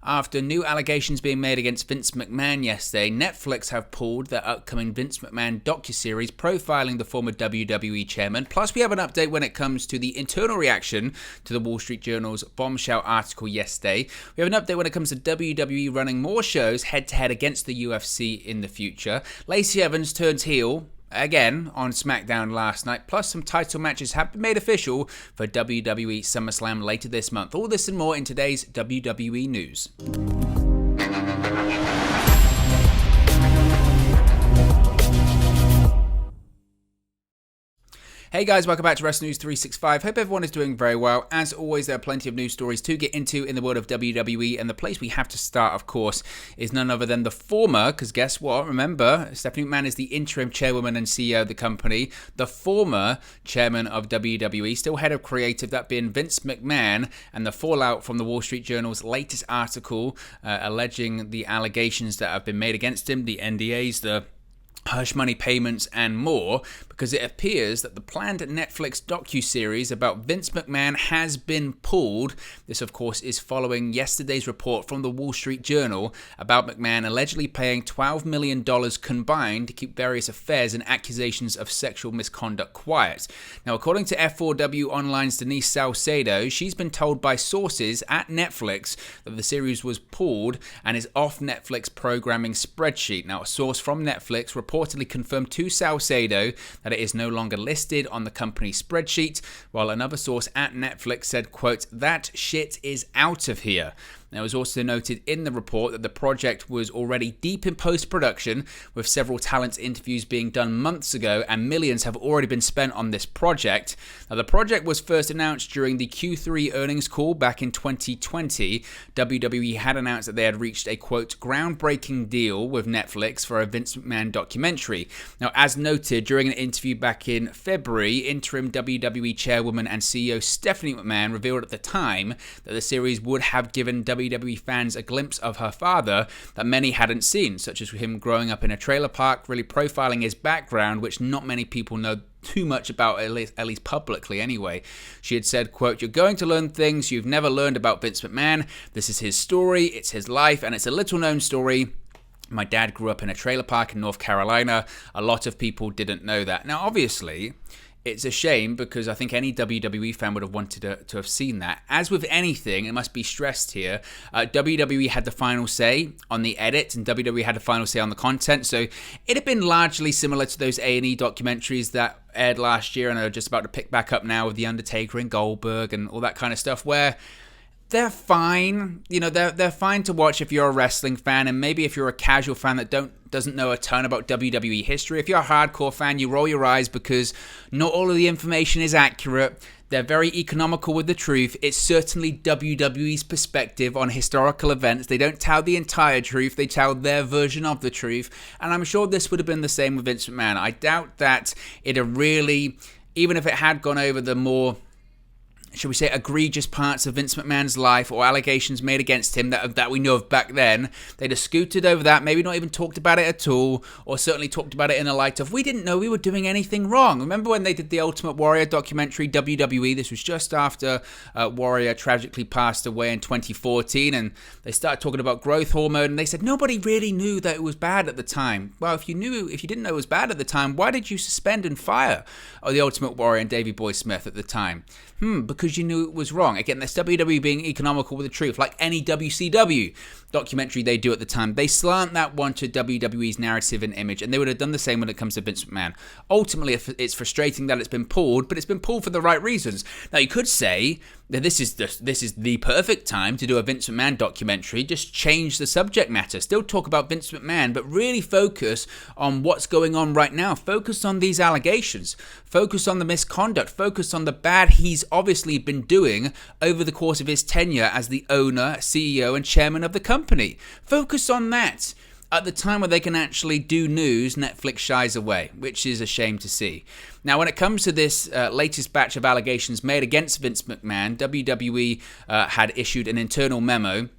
After new allegations being made against Vince McMahon yesterday, Netflix have pulled their upcoming Vince McMahon docuseries profiling the former WWE chairman. Plus, we have an update when it comes to the internal reaction to the Wall Street Journal's bombshell article yesterday. We have an update when it comes to WWE running more shows head-to-head against the UFC in the future. Lacey Evans turns heel again on SmackDown last night, plus some title matches have been made official for WWE SummerSlam later this month. All this and more in today's WWE news. Hey guys, welcome back to Wrestling News 365. Hope everyone is doing very well. As always, there are plenty of news stories to get into in the world of WWE, and the place we have to start, of course, is none other than the former, because guess what? Remember, Stephanie McMahon is the interim chairwoman and CEO of the company. The former chairman of WWE, still head of creative, that being Vince McMahon, and the fallout from the Wall Street Journal's latest article alleging the allegations that have been made against him, the NDAs, the hush money payments and more, because it appears that the planned Netflix docuseries about Vince McMahon has been pulled. This, of course, is following yesterday's report from the Wall Street Journal about McMahon allegedly paying $12 million combined to keep various affairs and accusations of sexual misconduct quiet. Now, according to F4W Online's Denise Salcedo, she's been told by sources at Netflix that the series was pulled and is off Netflix programming spreadsheet. Now, a source from Netflix reportedly confirmed to Salcedo that it is no longer listed on the company's spreadsheet, while another source at Netflix said, quote, "That shit is out of here." Now, it was also noted in the report that the project was already deep in post-production, with several talent interviews being done months ago, and millions have already been spent on this project. Now, the project was first announced during the Q3 earnings call back in 2020. WWE had announced that they had reached a, quote, "groundbreaking deal with Netflix for a Vince McMahon documentary." Now, as noted during an interview back in February, interim WWE chairwoman and CEO Stephanie McMahon revealed at the time that the series would have given WWE fans a glimpse of her father that many hadn't seen, such as him growing up in a trailer park, really profiling his background, which not many people know too much about, at least publicly anyway. She had said, quote, "You're going to learn things you've never learned about Vince McMahon. This is his story, it's his life, and it's a little known story. My dad grew up in a trailer park in North Carolina. A lot of people didn't know that." Now, obviously, it's a shame because I think any WWE fan would have wanted to have seen that. As with anything, it must be stressed here, WWE had the final say on the edit and WWE had the final say on the content. So it had been largely similar to those A&E documentaries that aired last year and are just about to pick back up now with The Undertaker and Goldberg and all that kind of stuff, where they're fine. You know, they're fine to watch if you're a wrestling fan, and maybe if you're a casual fan that doesn't know a ton about WWE history. If you're a hardcore fan, you roll your eyes because not all of the information is accurate. They're very economical with the truth. It's certainly WWE's perspective on historical events. They don't tell the entire truth. They tell their version of the truth. And I'm sure this would have been the same with Vince McMahon. I doubt that it had really, even if it had gone over the more, should we say, egregious parts of Vince McMahon's life or allegations made against him that we know of back then, they'd have scooted over that, maybe not even talked about it at all, or certainly talked about it in a light of, we didn't know we were doing anything wrong. Remember when they did the Ultimate Warrior documentary, WWE? This was just after Warrior tragically passed away in 2014, and they started talking about growth hormone, and they said nobody really knew that it was bad at the time. Well, if you didn't know it was bad at the time, why did you suspend and fire the Ultimate Warrior and Davey Boy Smith at the time? Because you knew it was wrong. Again, that's WWE being economical with the truth. Like any WCW documentary they do at the time, they slant that one to WWE's narrative and image, and they would have done the same when it comes to Vince McMahon. Ultimately, it's frustrating that it's been pulled, but it's been pulled for the right reasons. Now, you could say that this is the perfect time to do a Vince McMahon documentary. Just change the subject matter. Still talk about Vince McMahon, but really focus on what's going on right now. Focus on these allegations. Focus on the misconduct. Focus on the bad he's obviously been doing over the course of his tenure as the owner, CEO, and chairman of the company. Focus on that. At the time where they can actually do news, Netflix shies away, which is a shame to see. Now, when it comes to this latest batch of allegations made against Vince McMahon, WWE had issued an internal memo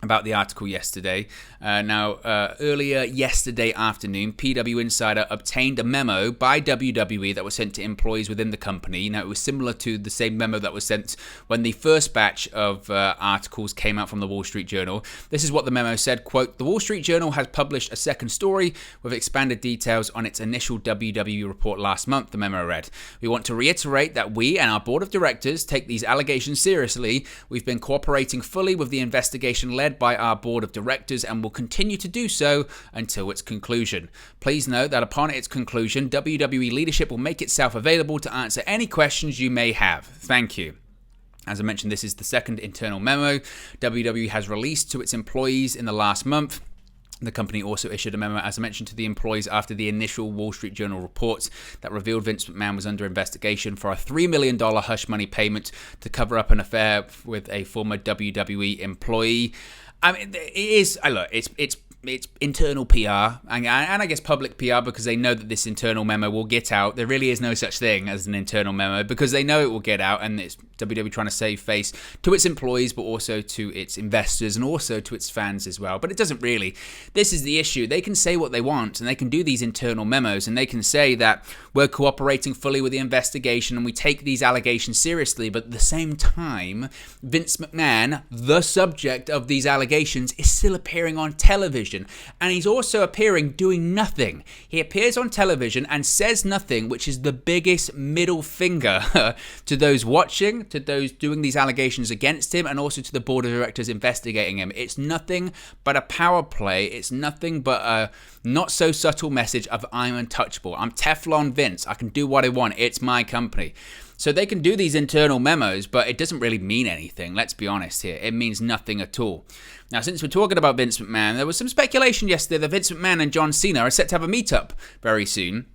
about the article yesterday. Earlier yesterday afternoon, PW Insider obtained a memo by WWE that was sent to employees within the company. Now, it was similar to the same memo that was sent when the first batch of articles came out from the Wall Street Journal. This is what the memo said, quote, "The Wall Street Journal has published a second story with expanded details on its initial WWE report last month," the memo read. "We want to reiterate that we and our board of directors take these allegations seriously. We've been cooperating fully with the investigation led by our board of directors and will continue to do so until its conclusion. Please note that upon its conclusion, WWE leadership will make itself available to answer any questions you may have. Thank you." As I mentioned, this is the second internal memo WWE has released to its employees in the last month. The company also issued a memo, as I mentioned, to the employees after the initial Wall Street Journal reports that revealed Vince McMahon was under investigation for a $3 million hush money payment to cover up an affair with a former WWE employee. I mean, it's internal PR and I guess public PR, because they know that this internal memo will get out. There really is no such thing as an internal memo because they know it will get out, and it's WWE trying to save face to its employees, but also to its investors and also to its fans as well. But it doesn't really. This is the issue. They can say what they want, and they can do these internal memos, and they can say that we're cooperating fully with the investigation and we take these allegations seriously. But at the same time, Vince McMahon, the subject of these allegations, is still appearing on television. And he's also appearing doing nothing. He appears on television and says nothing, which is the biggest middle finger to those watching, to those doing these allegations against him, and also to the board of directors investigating him. It's nothing but a power play. It's nothing but a not so subtle message of I'm untouchable. I'm Teflon Vince. I can do what I want. It's my company. So they can do these internal memos, but it doesn't really mean anything. Let's be honest here. It means nothing at all. Now, since we're talking about Vince McMahon, there was some speculation yesterday that Vince McMahon and John Cena are set to have a meetup very soon.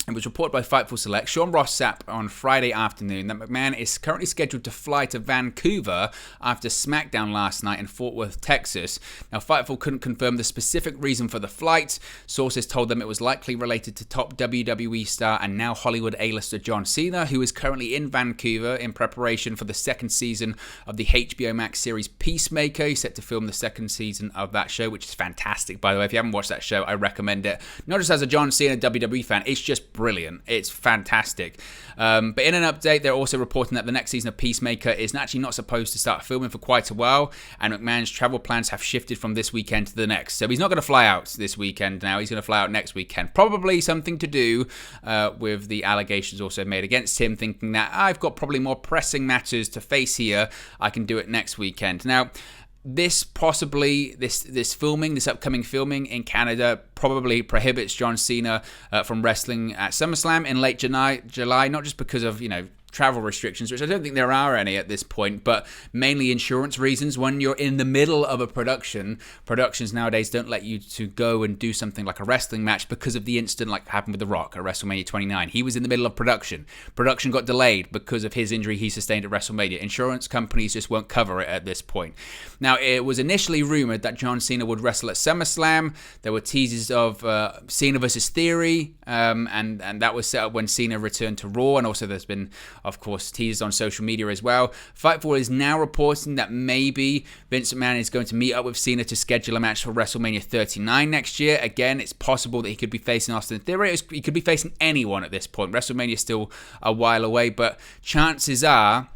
It was reported by Fightful Select, Sean Ross Sapp, on Friday afternoon that McMahon is currently scheduled to fly to Vancouver after SmackDown last night in Fort Worth, Texas. Now, Fightful couldn't confirm the specific reason for the flight. Sources told them it was likely related to top WWE star and now Hollywood A-lister John Cena, who is currently in Vancouver in preparation for the second season of the HBO Max series Peacemaker. He's set to film the second season of that show, which is fantastic, by the way. If you haven't watched that show, I recommend it. Not just as a John Cena WWE fan, it's just brilliant. It's fantastic. But in an update, they're also reporting that the next season of Peacemaker is actually not supposed to start filming for quite a while, and McMahon's travel plans have shifted from this weekend to the next. So he's not going to fly out this weekend now. He's going to fly out next weekend. Probably something to do with the allegations also made against him, thinking that I've got probably more pressing matters to face here. I can do it next weekend. Now, this filming, this upcoming filming in Canada probably prohibits John Cena from wrestling at SummerSlam in late July, not just because of, travel restrictions, which I don't think there are any at this point, but mainly insurance reasons. When you're in the middle of a production, productions nowadays don't let you to go and do something like a wrestling match because of the incident like happened with The Rock at WrestleMania 29. He was in the middle of production. Production got delayed because of his injury he sustained at WrestleMania. Insurance companies just won't cover it at this point. Now, it was initially rumored that John Cena would wrestle at SummerSlam. There were teases of Cena versus Theory, and that was set up when Cena returned to Raw, and also there's been, of course, teased on social media as well. Fightful is now reporting that maybe Vince McMahon is going to meet up with Cena to schedule a match for WrestleMania 39 next year. Again, it's possible that he could be facing Austin Theory. He could be facing anyone at this point. WrestleMania is still a while away, but chances are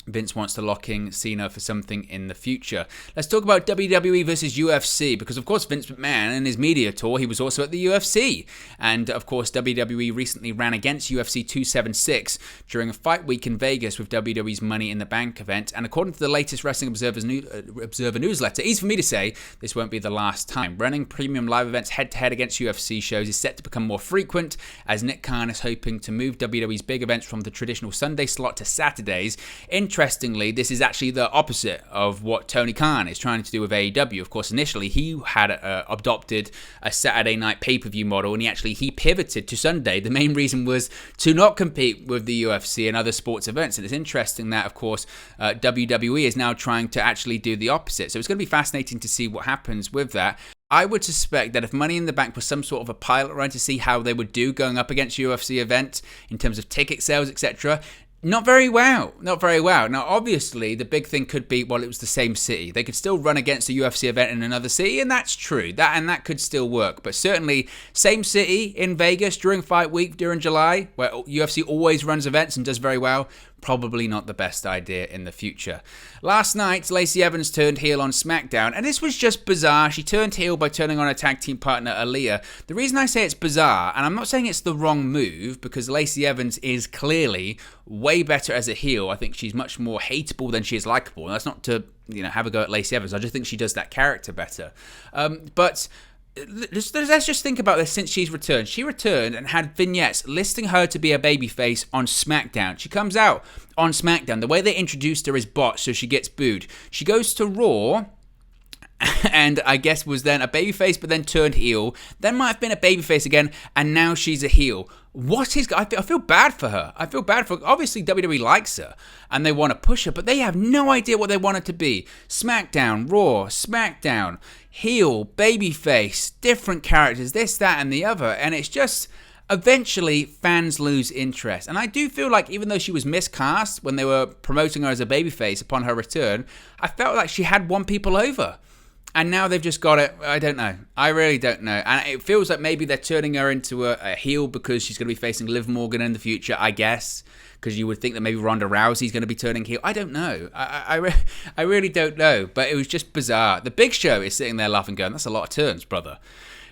Vince wants to lock in Cena for something in the future. Let's talk about WWE versus UFC, because of course Vince McMahon and his media tour, he was also at the UFC. And of course WWE recently ran against UFC 276 during a fight week in Vegas with WWE's Money in the Bank event. And according to the latest Wrestling Observer newsletter, easy for me to say, this won't be the last time. Running premium live events head-to-head against UFC shows is set to become more frequent, as Nick Khan is hoping to move WWE's big events from the traditional Sunday slot to Saturdays. Interestingly, this is actually the opposite of what Tony Khan is trying to do with AEW. Of course, initially he had adopted a Saturday night pay-per-view model, and he pivoted to Sunday. The main reason was to not compete with the UFC and other sports events. And it's interesting that, of course, WWE is now trying to actually do the opposite. So it's going to be fascinating to see what happens with that. I would suspect that if Money in the Bank was some sort of a pilot run to see how they would do going up against UFC events in terms of ticket sales, etc., Not very well. Not very well. Now, obviously, the big thing could be, well, it was the same city. They could still run against a UFC event in another city, and that's true. That could still work. But certainly, same city in Vegas during fight week during July, where UFC always runs events and does very well. Probably not the best idea in the future. Last night, Lacey Evans turned heel on SmackDown, and this was just bizarre. She turned heel by turning on her tag team partner, Aaliyah. The reason I say it's bizarre, and I'm not saying it's the wrong move, because Lacey Evans is clearly way better as a heel. I think she's much more hateable than she is likable. And that's not to, have a go at Lacey Evans. I just think she does that character better. But let's just think about this since she's returned. She returned and had vignettes listing her to be a babyface on SmackDown. She comes out on SmackDown. The way they introduced her is botched, so she gets booed. She goes to Raw, and I guess was then a babyface, but then turned heel. Then might have been a babyface again, and now she's a heel. I feel bad for her. I feel bad for her. Obviously, WWE likes her, and they want to push her, but they have no idea what they want it to be. SmackDown, Raw, SmackDown, heel, babyface, different characters, this, that, and the other, and it's just... Eventually, fans lose interest. And I do feel like even though she was miscast when they were promoting her as a babyface upon her return, I felt like she had won people over. And now they've just got it. I don't know. I really don't know. And it feels like maybe they're turning her into a heel because she's going to be facing Liv Morgan in the future, I guess. Because you would think that maybe Ronda Rousey's going to be turning heel. I don't know. I really don't know. But it was just bizarre. The Big Show is sitting there laughing, going, that's a lot of turns, brother.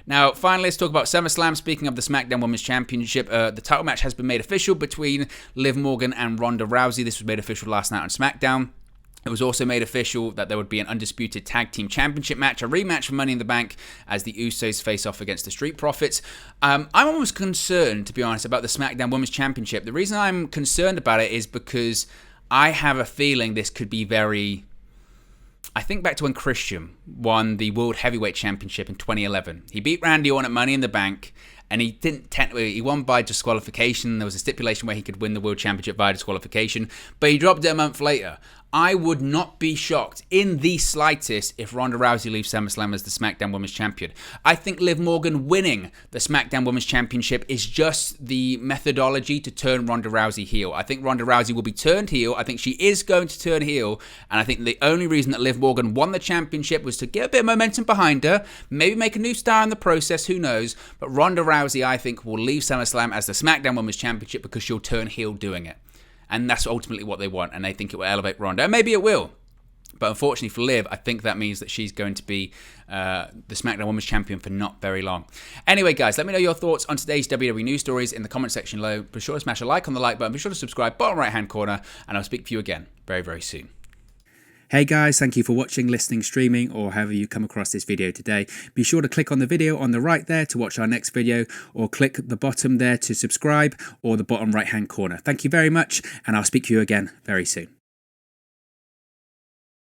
Now, finally, let's talk about SummerSlam. Speaking of the SmackDown Women's Championship, the title match has been made official between Liv Morgan and Ronda Rousey. This was made official last night on SmackDown. It was also made official that there would be an undisputed tag team championship match, a rematch for Money in the Bank, as the Usos face off against the Street Profits. I'm almost concerned, to be honest, about the SmackDown Women's Championship. The reason I'm concerned about it is because I have a feeling this could be very... I think back to when Christian won the World Heavyweight Championship in 2011. He beat Randy Orton at Money in the Bank, and he didn't technically, he won by disqualification. There was a stipulation where he could win the World Championship by disqualification, but he dropped it a month later. I would not be shocked in the slightest if Ronda Rousey leaves SummerSlam as the SmackDown Women's Champion. I think Liv Morgan winning the SmackDown Women's Championship is just the methodology to turn Ronda Rousey heel. I think Ronda Rousey will be turned heel. I think she is going to turn heel. And I think the only reason that Liv Morgan won the championship was to get a bit of momentum behind her, maybe make a new star in the process, who knows. But Ronda Rousey, I think, will leave SummerSlam as the SmackDown Women's Championship because she'll turn heel doing it. And that's ultimately what they want, and they think it will elevate Ronda. And maybe it will. But unfortunately for Liv, I think that means that she's going to be the SmackDown Women's Champion for not very long. Anyway, guys, let me know your thoughts on today's WWE news stories in the comment section below. Be sure to smash a like on the like button. Be sure to subscribe, bottom right-hand corner, and I'll speak to you again very, very soon. Hey guys, thank you for watching, listening, streaming, or however you come across this video today. Be sure to click on the video on the right there to watch our next video, or click the bottom there to subscribe, or the bottom right hand corner. Thank you very much, and I'll speak to you again very soon.